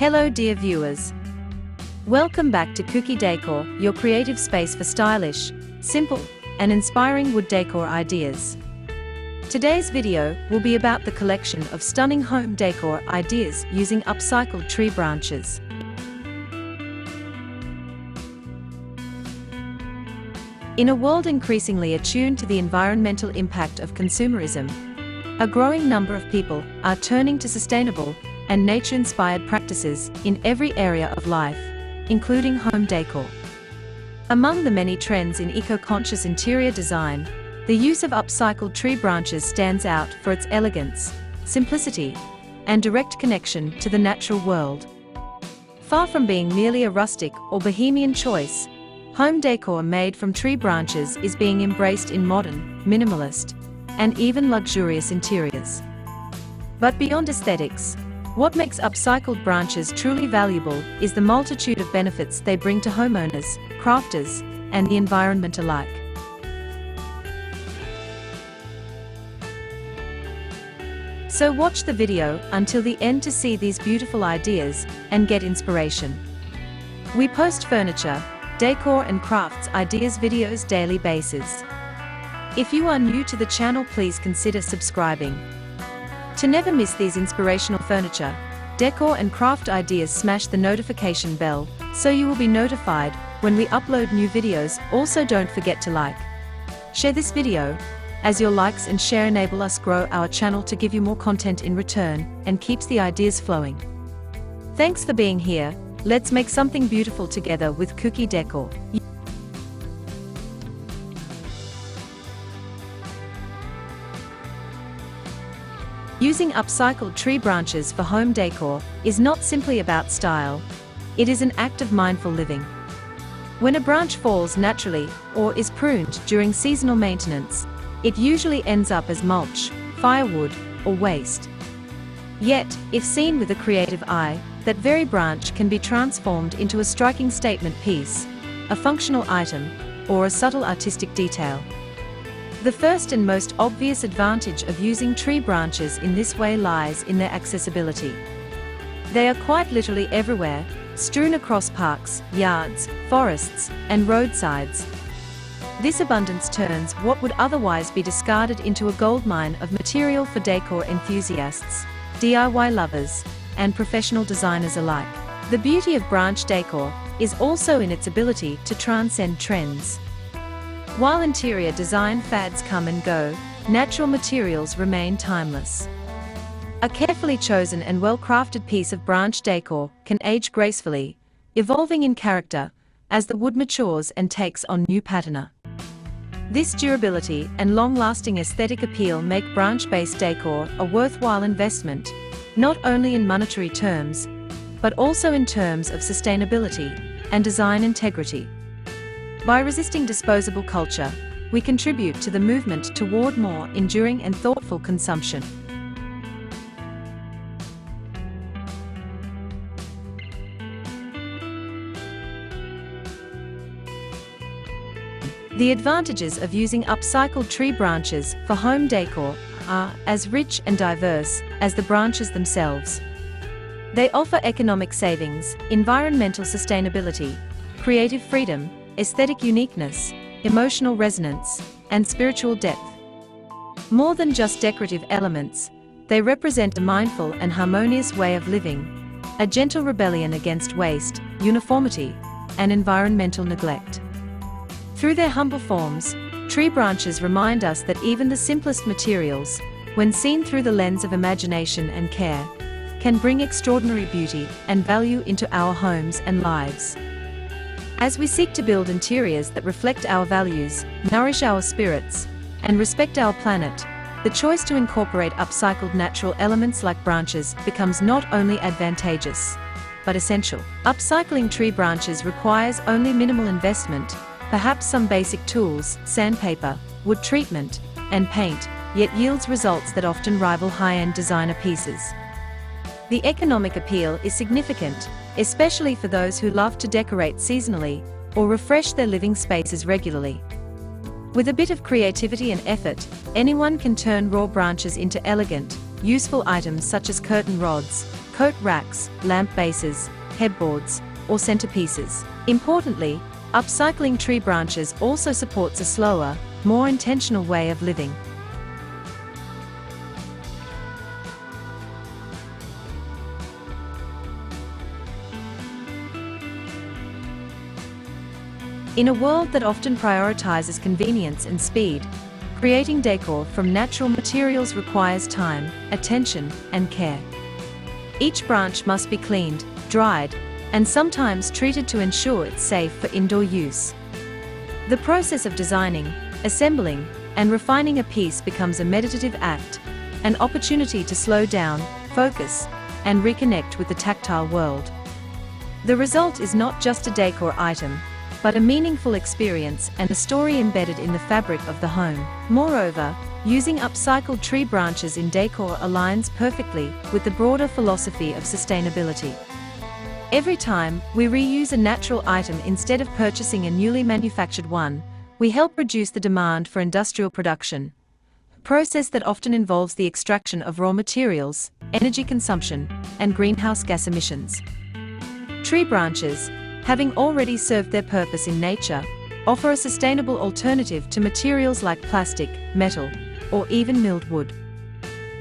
Hello dear viewers. Welcome back to Kuki Decor, your creative space for stylish, simple, and inspiring wood decor ideas. Today's video will be about the collection of stunning home decor ideas using upcycled tree branches. In a world increasingly attuned to the environmental impact of consumerism, a growing number of people are turning to sustainable and nature-inspired practices in every area of life, including home decor. Among the many trends in eco-conscious interior design, the use of upcycled tree branches stands out for its elegance, simplicity, and direct connection to the natural world. Far from being merely a rustic or bohemian choice, home decor made from tree branches is being embraced in modern, minimalist, and even luxurious interiors. But beyond aesthetics, what makes upcycled branches truly valuable is the multitude of benefits they bring to homeowners, crafters, and the environment alike. So watch the video until the end to see these beautiful ideas and get inspiration. We post furniture, decor and crafts ideas videos daily basis. If you are new to the channel, please consider subscribing. To never miss these inspirational furniture, decor and craft ideas, smash the notification bell so you will be notified when we upload new videos. Also, don't forget to like, share this video, as your likes and share enable us grow our channel to give you more content in return and keeps the ideas flowing. Thanks for being here. Let's make something beautiful together with Kuki Decor. Using upcycled tree branches for home decor is not simply about style, it is an act of mindful living. When a branch falls naturally or is pruned during seasonal maintenance, it usually ends up as mulch, firewood, or waste. Yet, if seen with a creative eye, that very branch can be transformed into a striking statement piece, a functional item, or a subtle artistic detail. The first and most obvious advantage of using tree branches in this way lies in their accessibility. They are quite literally everywhere, strewn across parks, yards, forests, and roadsides. This abundance turns what would otherwise be discarded into a goldmine of material for decor enthusiasts, DIY lovers, and professional designers alike. The beauty of branch decor is also in its ability to transcend trends. While interior design fads come and go, natural materials remain timeless. A carefully chosen and well-crafted piece of branch decor can age gracefully, evolving in character as the wood matures and takes on new patina. This durability and long-lasting aesthetic appeal make branch-based decor a worthwhile investment, not only in monetary terms, but also in terms of sustainability and design integrity. By resisting disposable culture, we contribute to the movement toward more enduring and thoughtful consumption. The advantages of using upcycled tree branches for home decor are as rich and diverse as the branches themselves. They offer economic savings, environmental sustainability, creative freedom, aesthetic uniqueness, emotional resonance, and spiritual depth. More than just decorative elements, they represent a mindful and harmonious way of living, a gentle rebellion against waste, uniformity, and environmental neglect. Through their humble forms, tree branches remind us that even the simplest materials, when seen through the lens of imagination and care, can bring extraordinary beauty and value into our homes and lives. As we seek to build interiors that reflect our values, nourish our spirits, and respect our planet, the choice to incorporate upcycled natural elements like branches becomes not only advantageous, but essential. Upcycling tree branches requires only minimal investment, perhaps some basic tools, sandpaper, wood treatment, and paint, yet yields results that often rival high-end designer pieces. The economic appeal is significant, especially for those who love to decorate seasonally or refresh their living spaces regularly. With a bit of creativity and effort, anyone can turn raw branches into elegant, useful items such as curtain rods, coat racks, lamp bases, headboards, or centerpieces. Importantly, upcycling tree branches also supports a slower, more intentional way of living. In a world that often prioritizes convenience and speed, creating decor from natural materials requires time, attention, and care. Each branch must be cleaned, dried, and sometimes treated to ensure it's safe for indoor use. The process of designing, assembling, and refining a piece becomes a meditative act, an opportunity to slow down, focus, and reconnect with the tactile world. The result is not just a decor item, but a meaningful experience and a story embedded in the fabric of the home. Moreover, using upcycled tree branches in decor aligns perfectly with the broader philosophy of sustainability. Every time we reuse a natural item instead of purchasing a newly manufactured one, we help reduce the demand for industrial production, a process that often involves the extraction of raw materials, energy consumption, and greenhouse gas emissions. Tree branches, having already served their purpose in nature, offer a sustainable alternative to materials like plastic, metal, or even milled wood.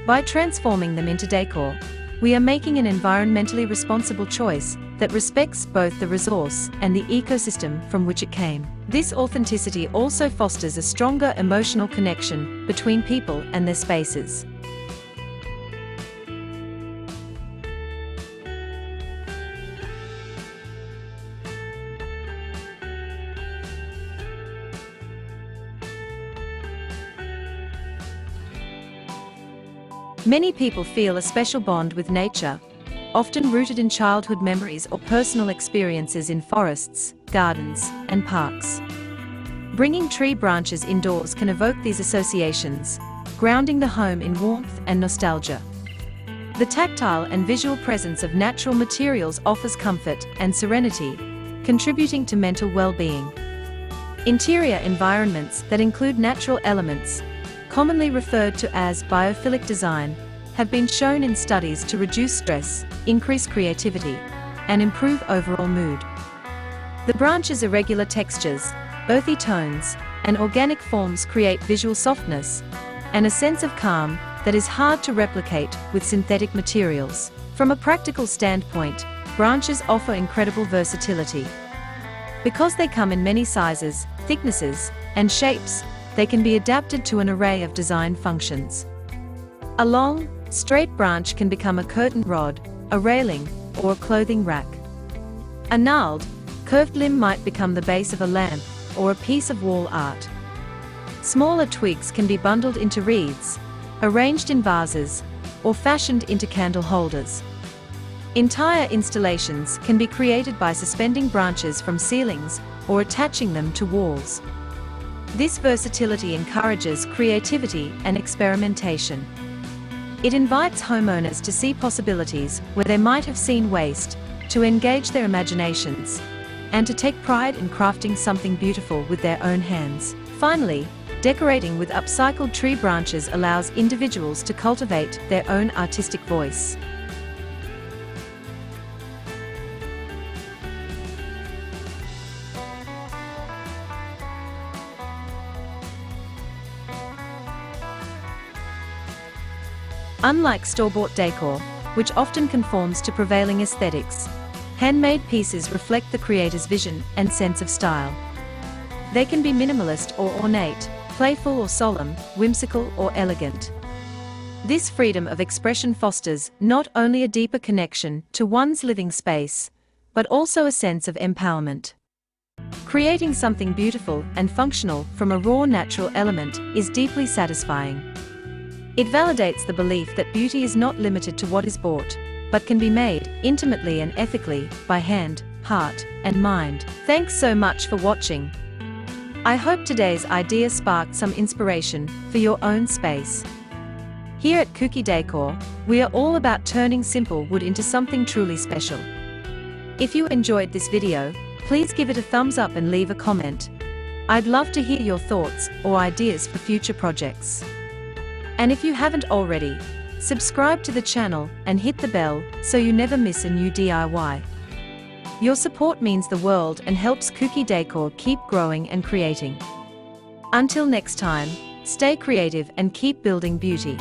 By transforming them into decor, we are making an environmentally responsible choice that respects both the resource and the ecosystem from which it came. This authenticity also fosters a stronger emotional connection between people and their spaces. Many people feel a special bond with nature, often rooted in childhood memories or personal experiences in forests, gardens, and parks. Bringing tree branches indoors can evoke these associations, grounding the home in warmth and nostalgia. The tactile and visual presence of natural materials offers comfort and serenity, contributing to mental well-being. Interior environments that include natural elements, commonly referred to as biophilic design, have been shown in studies to reduce stress, increase creativity, and improve overall mood. The branch's irregular textures, earthy tones, and organic forms create visual softness and a sense of calm that is hard to replicate with synthetic materials. From a practical standpoint, branches offer incredible versatility. Because they come in many sizes, thicknesses, and shapes, they can be adapted to an array of design functions. A long, straight branch can become a curtain rod, a railing, or a clothing rack. A gnarled, curved limb might become the base of a lamp or a piece of wall art. Smaller twigs can be bundled into wreaths, arranged in vases, or fashioned into candle holders. Entire installations can be created by suspending branches from ceilings or attaching them to walls. This versatility encourages creativity and experimentation. It invites homeowners to see possibilities where they might have seen waste, to engage their imaginations, and to take pride in crafting something beautiful with their own hands. Finally, decorating with upcycled tree branches allows individuals to cultivate their own artistic voice. Unlike store-bought decor, which often conforms to prevailing aesthetics, handmade pieces reflect the creator's vision and sense of style. They can be minimalist or ornate, playful or solemn, whimsical or elegant. This freedom of expression fosters not only a deeper connection to one's living space, but also a sense of empowerment. Creating something beautiful and functional from a raw natural element is deeply satisfying. It validates the belief that beauty is not limited to what is bought, but can be made intimately and ethically by hand, heart, and mind. Thanks so much for watching. I hope today's idea sparked some inspiration for your own space. Here at Kuki Decor, we are all about turning simple wood into something truly special. If you enjoyed this video, please give it a thumbs up and leave a comment. I'd love to hear your thoughts or ideas for future projects. And if you haven't already, Subscribe to the channel and hit the bell so you never miss a new DIY. Your support means the world and helps Kuki Decor keep growing and creating. Until next time, stay creative and keep building beauty.